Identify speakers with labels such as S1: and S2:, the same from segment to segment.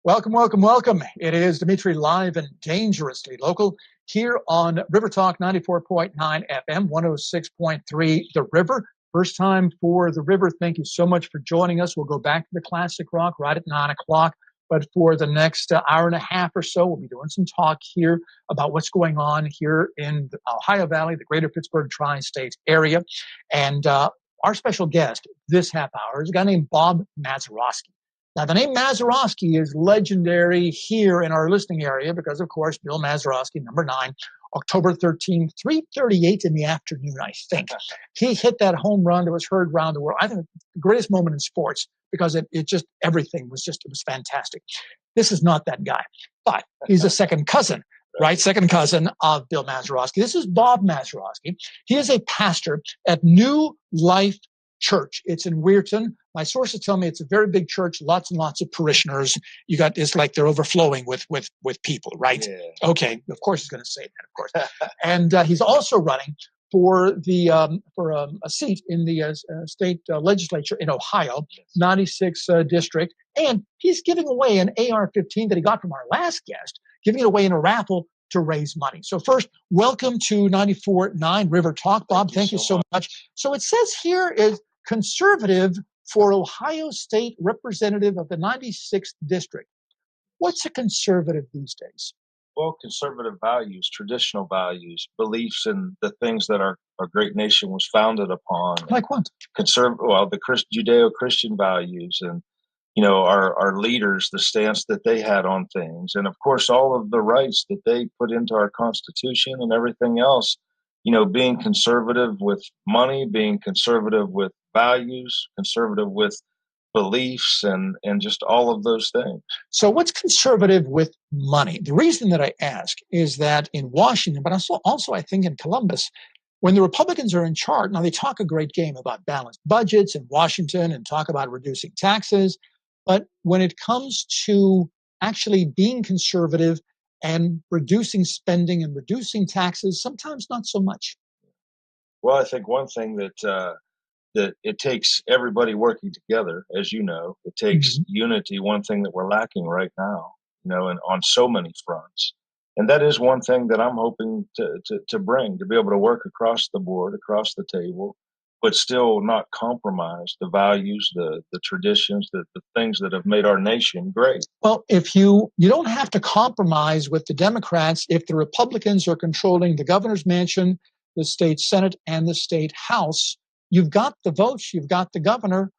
S1: Welcome, welcome, welcome. It is Dimitri live and dangerously local here on River Talk 94.9 FM, 106.3 The River. First time for The River. Thank you so much for joining us. We'll go back to the classic rock right at 9 o'clock. But for the next hour and a half or so, we'll be doing some talk here about what's going on here in the Ohio Valley, the greater Pittsburgh tri-state area. And our special guest this half hour is a guy named Bob Mazeroski. Now, the name Mazeroski is legendary here in our listening area because, of course, Bill Mazeroski, number 9, October 13th, 3:38 in the afternoon, I think. He hit that home run that was heard around the world. I think the greatest moment in sports because it just, everything was just, it was fantastic. This is not that guy, but he's a second cousin, right? Second cousin of Bill Mazeroski. This is Bob Mazeroski. He is a pastor at New Life Church. It's in Weirton. My sources tell me it's a very big church, lots and lots of parishioners. It's like they're overflowing with people, right?
S2: Yeah.
S1: Okay, of course he's going to say that, of course. And he's also running for the a seat in the state legislature in Ohio, 96 district, and he's giving away an AR-15 that he got from our last guest, giving it away in a raffle to raise money. So first, welcome to 94.9 River Talk, Bob. Thank you so much. So it says here is conservative for Ohio State Representative of the 96th District. What's a conservative these days?
S2: Well, conservative values, traditional values, beliefs in the things that our great nation was founded upon.
S1: Like what?
S2: The Judeo-Christian values and, our leaders, the stance that they had on things. And, of course, all of the rights that they put into our Constitution and everything else, being conservative with money, being conservative with values, conservative with beliefs, and just all of those things.
S1: So what's conservative with money? The reason that I ask is that in Washington, but also I think in Columbus, when the Republicans are in charge, now they talk a great game about balanced budgets in Washington and talk about reducing taxes. But when it comes to actually being conservative and reducing spending and reducing taxes, sometimes not so much.
S2: Well, I think one thing that it takes everybody working together, as you know. It takes unity, one thing that we're lacking right now, and on so many fronts. And that is one thing that I'm hoping to bring, to be able to work across the board, across the table, but still not compromise the values, the traditions, the things that have made our nation great.
S1: Well, if you don't have to compromise with the Democrats if the Republicans are controlling the governor's mansion, the state Senate, and the state House. You've got the votes, you've got the governor.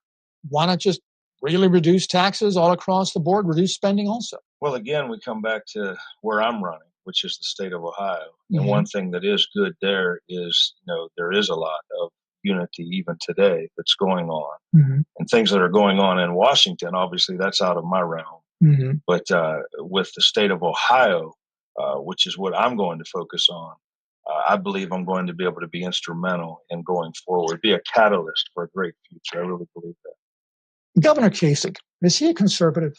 S1: Why not just really reduce taxes all across the board, reduce spending also?
S2: Well, again, we come back to where I'm running, which is the state of Ohio. And one thing that is good there is, there is a lot of unity even today that's going on. And things that are going on in Washington, obviously that's out of my realm. But with the state of Ohio, which is what I'm going to focus on, I believe I'm going to be able to be instrumental in going forward, be a catalyst for a great future. I really believe that.
S1: Governor Kasich, is he a conservative?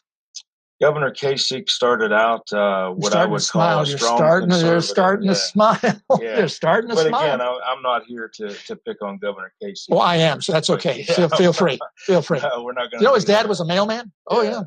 S2: Governor Kasich started out what I would call a strong conservative.
S1: They're starting to smile.
S2: Yeah.
S1: They're starting to smile.
S2: But again, I'm not here to pick on Governor Kasich.
S1: Well, I am, so that's okay. Yeah. Feel free. Feel free.
S2: We're not going.
S1: His dad was a mailman? Oh, yeah.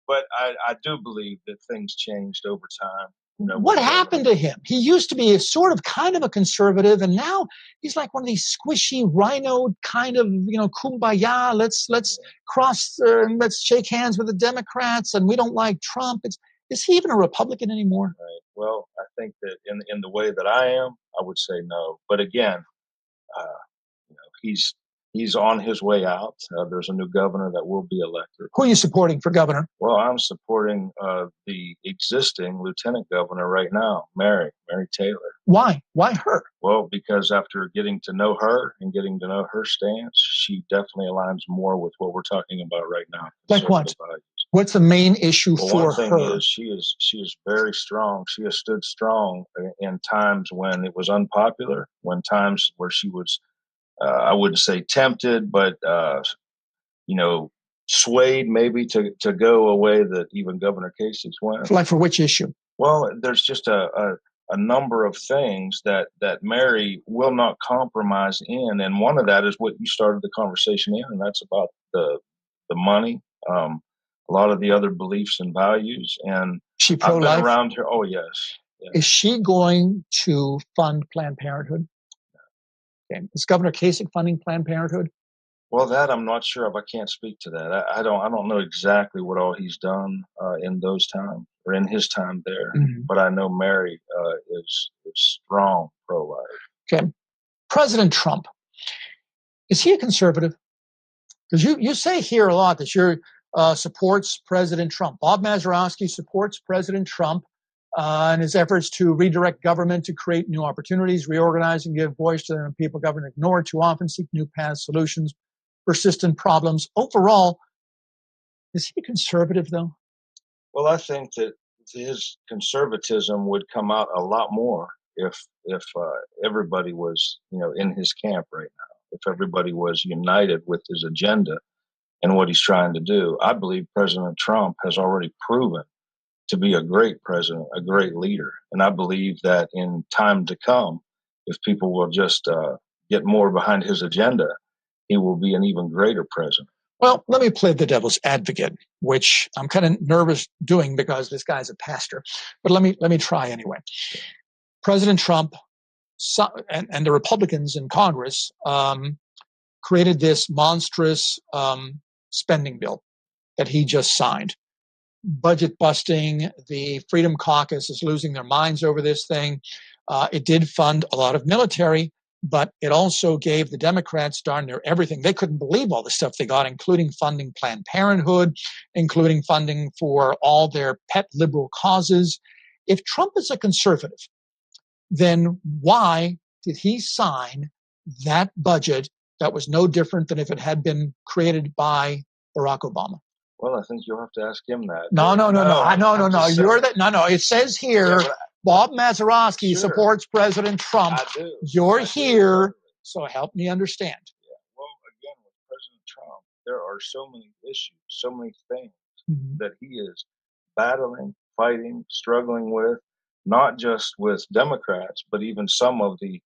S2: But I do believe that things changed over time.
S1: What happened to him? He used to be kind of a conservative, and now he's like one of these squishy rhino kind of, kumbaya. Let's cross, let's shake hands with the Democrats, and we don't like Trump. Is he even a Republican anymore?
S2: Right. Well, I think that in the way that I am, I would say no. But again, he's on his way out. There's a new governor that will be elected.
S1: Who are you supporting for governor?
S2: Well, I'm supporting the existing lieutenant governor right now, Mary Taylor.
S1: Why? Why her?
S2: Well, because after getting to know her and getting to know her stance, she definitely aligns more with what we're talking about right now.
S1: Like what? What's the main issue for her?
S2: One thing is she is very strong. She has stood strong in times when it was unpopular, times where she was I wouldn't say tempted, but, swayed maybe to go a way that even Governor Kasich went.
S1: Like for which issue?
S2: Well, there's just a number of things that Mary will not compromise in. And one of that is what you started the conversation in, and that's about the money. A a lot of the other beliefs and values. And
S1: She
S2: I've
S1: pro-life?
S2: been around here. Oh, yes.
S1: Is she going to fund Planned Parenthood? Okay. Is Governor Kasich funding Planned Parenthood?
S2: Well, that I'm not sure of. I can't speak to that. I don't know exactly what all he's done in those times or in his time there. Mm-hmm. But I know Mary is strong pro-life.
S1: Okay. President Trump, is he a conservative? Because you say here a lot that you're supports President Trump. Bob Mazeroski supports President Trump and his efforts to redirect government to create new opportunities, reorganize and give voice to the people government ignored too often, seek new paths, solutions, persistent problems. Overall, is he conservative, though?
S2: Well, I think that his conservatism would come out a lot more if everybody was, in his camp right now. If everybody was united with his agenda and what he's trying to do. I believe President Trump has already proven to be a great president, a great leader. And I believe that in time to come, if people will just get more behind his agenda, he will be an even greater president.
S1: Well, let me play the devil's advocate, which I'm kind of nervous doing because this guy's a pastor. But let me try anyway. President Trump and the Republicans in Congress created this monstrous spending bill that he just signed. Budget busting. The Freedom Caucus is losing their minds over this thing. It did fund a lot of military, but it also gave the Democrats darn near everything. They couldn't believe all the stuff they got, including funding Planned Parenthood, including funding for all their pet liberal causes. If Trump is a conservative, then why did he sign that budget that was no different than if it had been created by Barack Obama?
S2: Well, I think you'll have to ask him that.
S1: No. You're that. No. It says here, Bob Mazeroski supports President Trump.
S2: I do.
S1: You're here, so help me understand.
S2: Yeah. Well, again, with President Trump, there are so many issues, so many things that he is battling, fighting, struggling with, not just with Democrats, but even some of the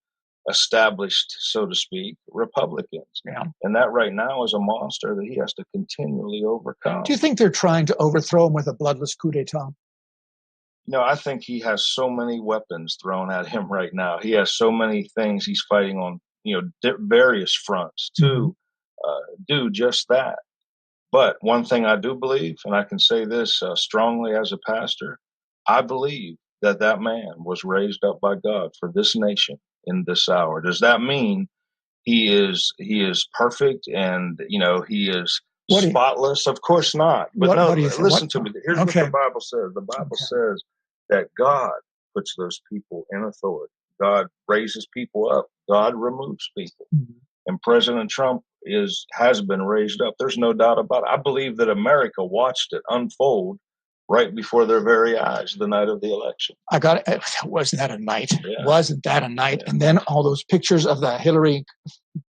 S2: established, so to speak, Republicans.
S1: Yeah.
S2: And that right now is a monster that he has to continually overcome.
S1: Do you think they're trying to overthrow him with a bloodless coup d'etat?
S2: I think he has so many weapons thrown at him right now. He has so many things he's fighting on, various fronts to do just that. But one thing I do believe, and I can say this strongly as a pastor, I believe that man was raised up by God for this nation in this hour. Does that mean he is perfect and he is spotless? Of course not. But listen to me. Here's what the Bible says. The Bible says that God puts those people in authority. God raises people up. God removes people. And President Trump has been raised up. There's no doubt about it. I believe that America watched it unfold right before their very eyes the night of the election.
S1: Wasn't that a night?
S2: Yeah.
S1: Wasn't that a night? Yeah. And then all those pictures of the Hillary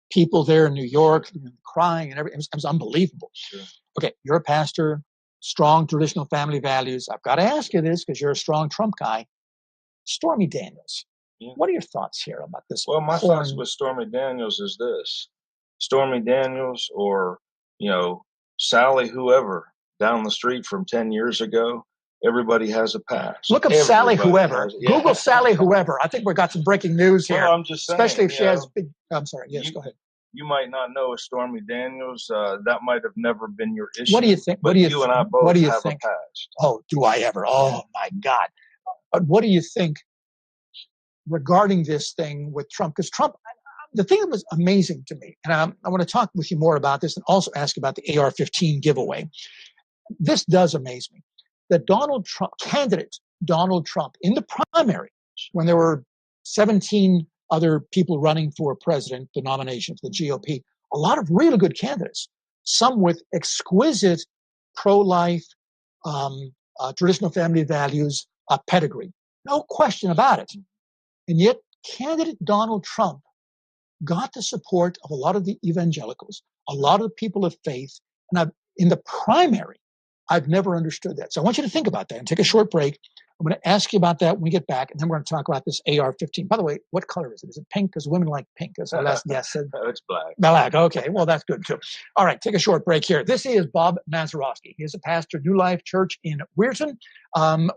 S1: people there in New York crying and everything. It was unbelievable.
S2: Sure.
S1: Okay, you're a pastor, strong traditional family values. I've got to ask you this because you're a strong Trump guy. Stormy Daniels. Yeah. What are your thoughts here about this?
S2: Well, my thoughts with Stormy Daniels is this. Stormy Daniels or, Sally whoever down the street from 10 years ago, everybody has a past.
S1: Look up Sally whoever. Google Sally whoever. I think we got some breaking news here.
S2: Well, I'm just saying.
S1: Especially if she has big... I'm sorry. Yes, go ahead.
S2: You might not know a Stormy Daniels. That might have never been your issue.
S1: What do you think?
S2: But you and I both have a past.
S1: Oh, do I ever? Oh, my God. But what do you think regarding this thing with Trump? Because Trump... The thing that was amazing to me, and I want to talk with you more about this and also ask about the AR-15 giveaway. This does amaze me that candidate Donald Trump, in the primary, when there were 17 other people running for president, the nomination for the GOP, a lot of really good candidates, some with exquisite pro-life, traditional family values, pedigree. No question about it. And yet, candidate Donald Trump got the support of a lot of the evangelicals, a lot of the people of faith. And in the primary, I've never understood that. So I want you to think about that and take a short break. I'm going to ask you about that when we get back, and then we're going to talk about this AR-15. By the way, what color is it? Is it pink? Because women like pink. Yes.
S2: It's black.
S1: Black. Okay. Well, that's good too. All right. Take a short break here. This is Bob Mazeroski. He is a pastor, New Life Church in Weirton.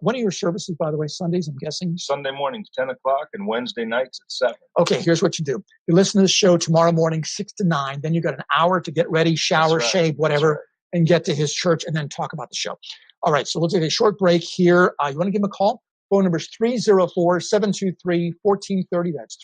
S1: When are your services, by the way? Sundays, I'm guessing?
S2: Sunday mornings, 10 o'clock, and Wednesday nights at 7.
S1: Okay. Here's what you do. You listen to the show tomorrow morning, 6 to 9. Then you got an hour to get ready, shower, shave, whatever, and get to his church and then talk about the show. All right. So we'll take a short break here. You want to give him a call? Phone number is 304-723-1430. That's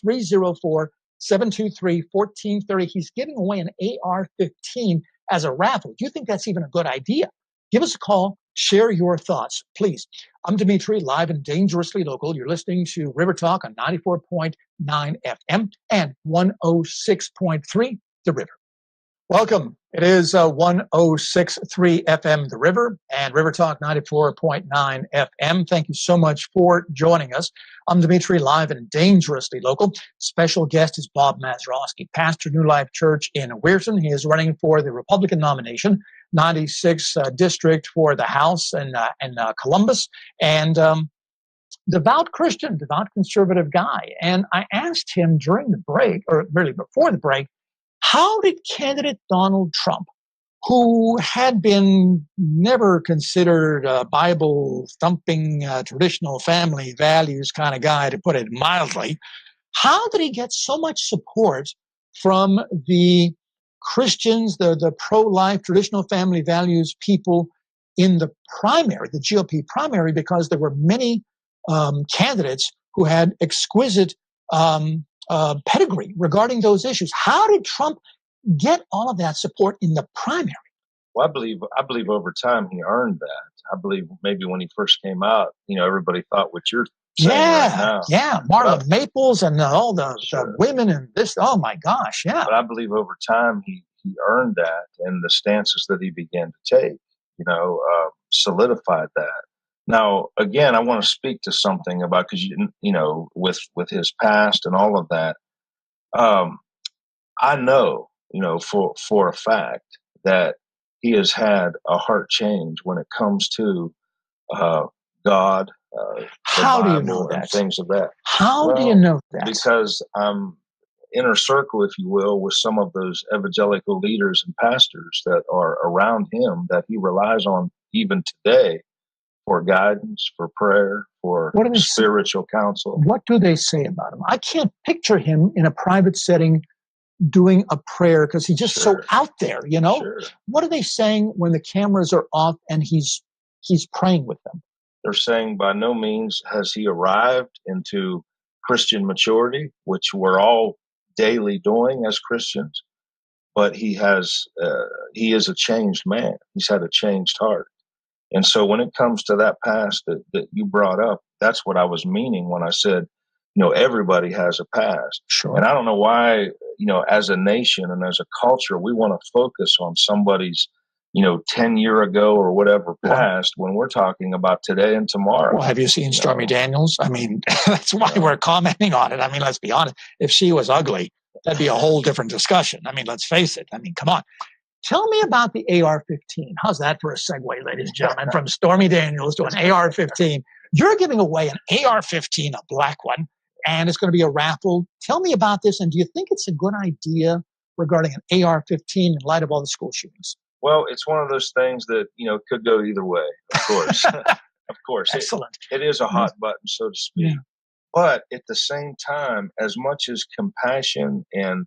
S1: 304-723-1430. He's giving away an AR-15 as a raffle. Do you think that's even a good idea? Give us a call. Share your thoughts, please. I'm Dimitri, live and dangerously local. You're listening to River Talk on 94.9 FM and 106.3 The River. Welcome. It is 106.3 FM The River and River Talk 94.9 FM. Thank you so much for joining us. I'm Dimitri, live and dangerously local. Special guest is Bob Mazeroski, pastor, New Life Church in Weirton. He is running for the Republican nomination, 96th district for the House in Columbus, and devout Christian, devout conservative guy. And I asked him during the break, or really before the break, how did candidate Donald Trump, who had been never considered a Bible-thumping, traditional family values kind of guy, to put it mildly, how did he get so much support from the Christians, the pro-life, traditional family values people in the primary, the GOP primary, because there were many candidates who had exquisite pedigree regarding those issues. How did Trump get all of that support in the primary?
S2: Well, I believe over time he earned that. I believe maybe when he first came out, everybody thought what you're saying right now.
S1: Yeah, Marla Maples and all the women and this. Oh my gosh, yeah.
S2: But I believe over time he earned that, and the stances that he began to take, solidified that. Now, again, I want to speak to something about, because with his past and all of that. I know, for a fact that he has had a heart change when it comes to God.
S1: How do you know that?
S2: Things of that.
S1: How do you know that?
S2: Because I'm inner circle, if you will, with some of those evangelical leaders and pastors that are around him that he relies on even today for guidance, for prayer, for spiritual counsel.
S1: What do they say about him? I can't picture him in a private setting doing a prayer because he's just so out there,
S2: Sure.
S1: What are they saying when the cameras are off and he's praying with them?
S2: They're saying by no means has he arrived into Christian maturity, which we're all daily doing as Christians, but he is a changed man. He's had a changed heart. And so when it comes to that past that you brought up, that's what I was meaning when I said, everybody has a past.
S1: Sure.
S2: And I don't know why, as a nation and as a culture, we want to focus on somebody's, 10 year ago or whatever past when we're talking about today and tomorrow.
S1: Well, have you seen Stormy Daniels? I mean, that's why we're commenting on it. I mean, let's be honest. If she was ugly, that'd be a whole different discussion. I mean, let's face it. I mean, come on. Tell me about the AR-15. How's that for a segue, ladies and gentlemen, from Stormy Daniels to an AR-15? You're giving away an AR-15, a black one, and it's going to be a raffle. Tell me about this, and do you think it's a good idea regarding an AR-15 in light of all the school shootings?
S2: Well, it's one of those things that, could go either way, of course. Of course.
S1: Excellent.
S2: It is a hot button, so to speak. Yeah. But at the same time, as much as compassion and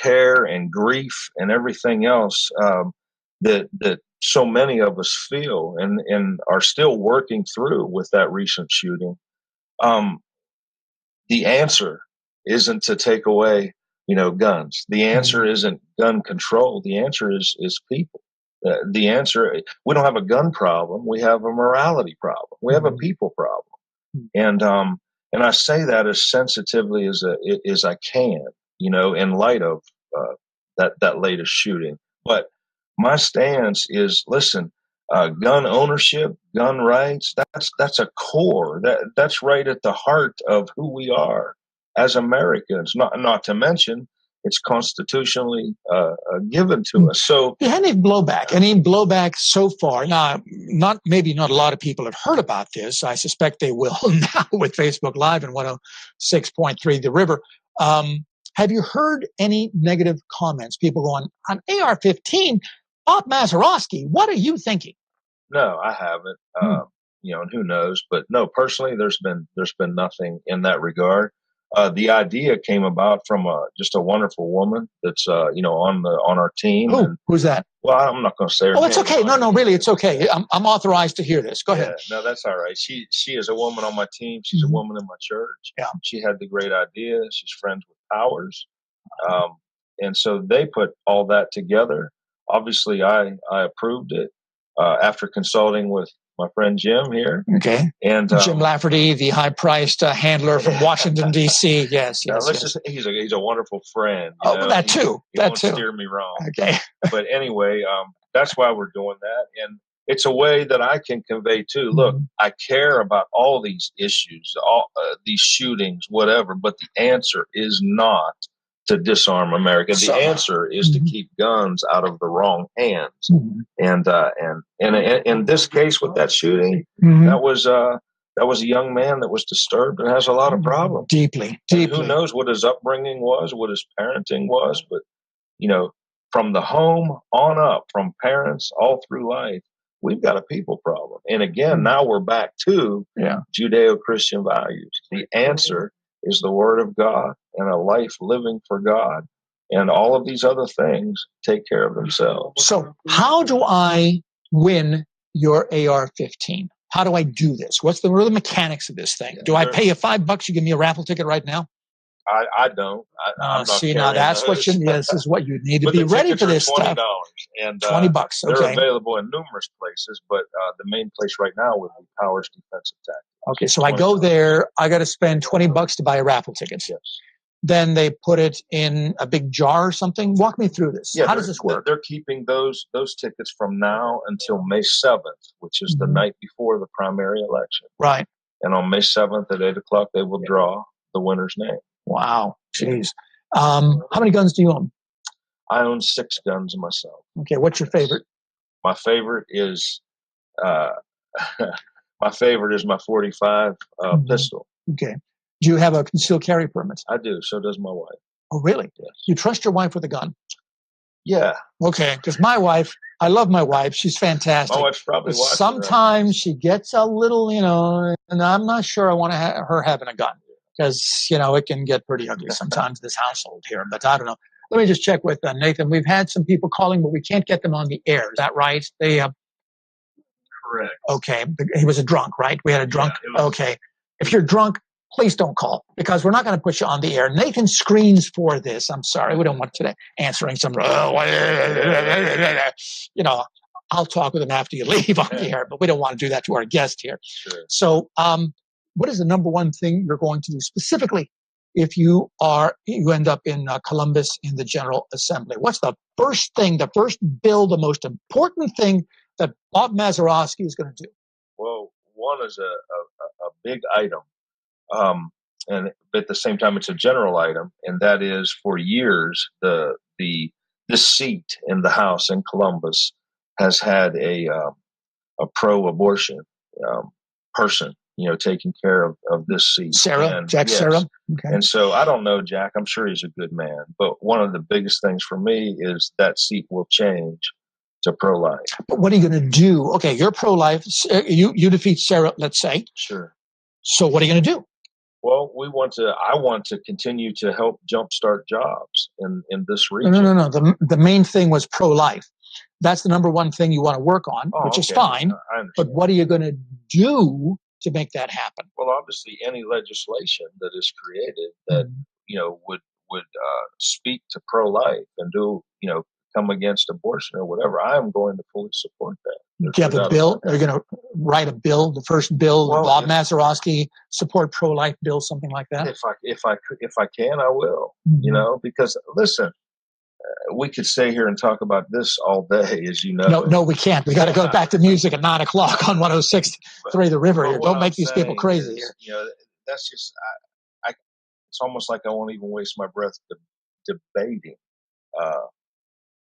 S2: care and grief and everything else that so many of us feel and are still working through with that recent shooting, the answer isn't to take away, guns. The answer isn't gun control. The answer is people. The answer, we don't have a gun problem. We have a morality problem. We have a people problem. And I say that as sensitively as I can, in light of that latest shooting. But my stance is, listen, gun ownership, gun rights, that's a core. That's right at the heart of who we are as Americans. Not to mention, It's constitutionally given to us. So,
S1: you had any blowback? Any blowback so far? Now, maybe not a lot of people have heard about this. I suspect they will now with Facebook Live and 106.3 The River. Have you heard any negative comments? People going on AR-15, Bob Mazeroski. What are you thinking?
S2: No, I haven't. And who knows? But no, personally, there's been nothing in that regard. The idea came about from just a wonderful woman that's on our team.
S1: Who's that?
S2: Well, I'm not going to say her name.
S1: Oh, it's okay. No, really, it's okay. I'm authorized to hear this. Go ahead.
S2: No, that's all right. She is a woman on my team. She's a woman in my church.
S1: Yeah.
S2: She had the great idea. She's friends with Powers, and so they put all that together. Obviously, I approved it after consulting with my friend Jim here.
S1: Okay.
S2: And
S1: Jim Lafferty, the high-priced handler from Washington, D.C. Yes.
S2: He's a wonderful friend.
S1: That too.
S2: He won't steer me wrong.
S1: Okay.
S2: But anyway, that's why we're doing that. And it's a way that I can convey too. Look, I care about all these issues, all these shootings, whatever, but the answer is not to disarm America. The answer is to keep guns out of the wrong hands. And in this case with that shooting, that was a young man that was disturbed and has a lot of problems.
S1: Deeply.
S2: Who knows what his upbringing was, what his parenting was, but from the home on up, from parents all through life, we've got a people problem. And again, now we're back to Judeo-Christian values. The answer is the Word of God and a life living for God. And all of these other things take care of themselves.
S1: So how do I win your AR-15? How do I do this? What's the real mechanics of this thing? Do I pay you $5? You give me a raffle ticket right now?
S2: I don't. I'm not
S1: now that's
S2: those.
S1: This is what you need to be ready for this stuff.
S2: And
S1: $20. Okay.
S2: They're available in numerous places, but the main place right now would be Powers Defensive Tactics.
S1: Okay, so I go there. I got to spend $20 to buy a raffle ticket.
S2: Yes.
S1: Then they put it in a big jar or something. Walk me through this. How does this work?
S2: They're keeping those tickets from now until May 7th, which is the night before the primary election.
S1: Right.
S2: And on May 7th at 8 o'clock, they will draw the winner's name.
S1: Wow. Jeez. How many guns do you own?
S2: I own 6 guns myself.
S1: Okay. What's your favorite?
S2: My favorite is my 45 pistol.
S1: Okay. Do you have a concealed carry permit?
S2: I do. So does my wife.
S1: Oh, really?
S2: Yes.
S1: You trust your wife with a gun?
S2: Yeah.
S1: Okay. Because my wife, I love my wife. She's fantastic.
S2: My wife's probably watching.
S1: Sometimes she gets a little, and I'm not sure I want her having a gun. Because, it can get pretty ugly sometimes, this household here. But I don't know. Let me just check with Nathan. We've had some people calling, but we can't get them on the air. Is that right?
S2: Correct.
S1: Okay. He was a drunk, right? We had a drunk. Yeah, okay. If you're drunk, please don't call because we're not going to put you on the air. Nathan screens for this. I'm sorry. We don't want today answering some, I'll talk with him after you leave on the air, but we don't want to do that to our guest here.
S2: Sure.
S1: So, what is the number one thing you're going to do specifically if you end up in Columbus in the General Assembly? What's the first thing, the first bill, the most important thing that Bob Mazeroski is going to do?
S2: Well, one is a big item, and at the same time, it's a general item, and that is for years this seat in the House in Columbus has had a pro-abortion person, taking care of this seat.
S1: Jack Sarah.
S2: Okay. And so I don't know Jack. I'm sure he's a good man. But one of the biggest things for me is that seat will change to pro-life.
S1: But what are you going to do? Okay, you're pro-life. You defeat Sarah, let's say.
S2: Sure.
S1: So what are you going to do?
S2: Well, I want to continue to help jumpstart jobs in this region.
S1: No. The main thing was pro-life. That's the number one thing you want to work on, which is fine. But what are you going to do to make that happen?
S2: Well, obviously, any legislation that is created that would speak to pro-life and come against abortion or whatever, I am going to fully support that.
S1: Do you have a bill? Are you going to write a bill? The first bill, Bob Mazeroski support pro-life bill, something like that.
S2: If I can, I will. Because listen. We could stay here and talk about this all day, as you know.
S1: No, we can't. We got to go back to music at 9 o'clock on 106.3 The River here. Don't make these people crazy here.
S2: That's just, it's almost like I won't even waste my breath debating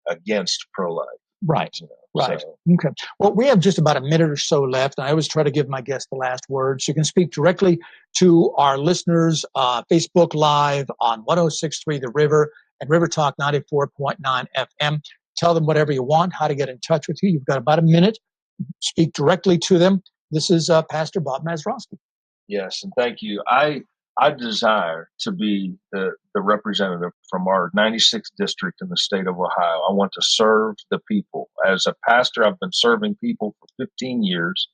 S2: against pro-life.
S1: Right.
S2: You know,
S1: Right.
S2: so.
S1: Okay. Well, we have just about a minute or so left. I always try to give my guests the last word. So you can speak directly to our listeners, Facebook Live on 106.3 The River and River Talk 94.9 FM. Tell them whatever you want, how to get in touch with you. You've got about a minute. Speak directly to them. This is Pastor Bob Mazeroski.
S2: Yes, and thank you. I desire to be the representative from our 96th district in the state of Ohio. I want to serve the people. As a pastor, I've been serving people for 15 years.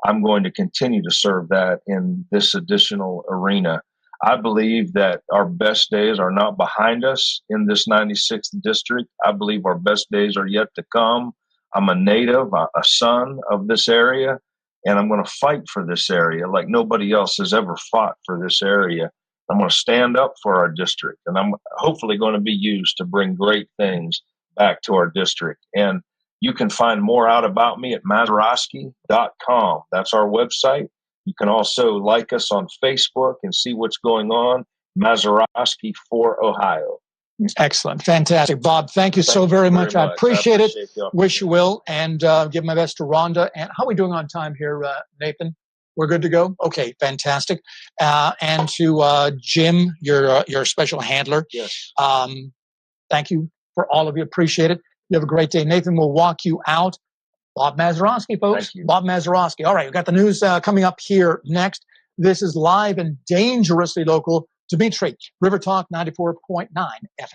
S2: I'm going to continue to serve that in this additional arena. I believe that our best days are not behind us in this 96th district. I believe our best days are yet to come. I'm a native, a son of this area, and I'm going to fight for this area like nobody else has ever fought for this area. I'm going to stand up for our district, and I'm hopefully going to be used to bring great things back to our district. And you can find more out about me at Mazeroski.com. That's our website. You can also like us on Facebook and see what's going on. Mazeroski for Ohio.
S1: Excellent. Fantastic. Bob, thank you so very much. I appreciate it. Wish you will. And give my best to Rhonda. And how are we doing on time here, Nathan? We're good to go? Okay, fantastic. And to Jim, your special handler.
S2: Yes.
S1: Thank you for all of you. Appreciate it. You have a great day. Nathan will walk you out. Bob Mazeroski, folks.
S2: Thank you.
S1: Bob Mazeroski. All right, we've got the news coming up here next. This is live and dangerously local. Dimitri, River Talk 94.9 FM.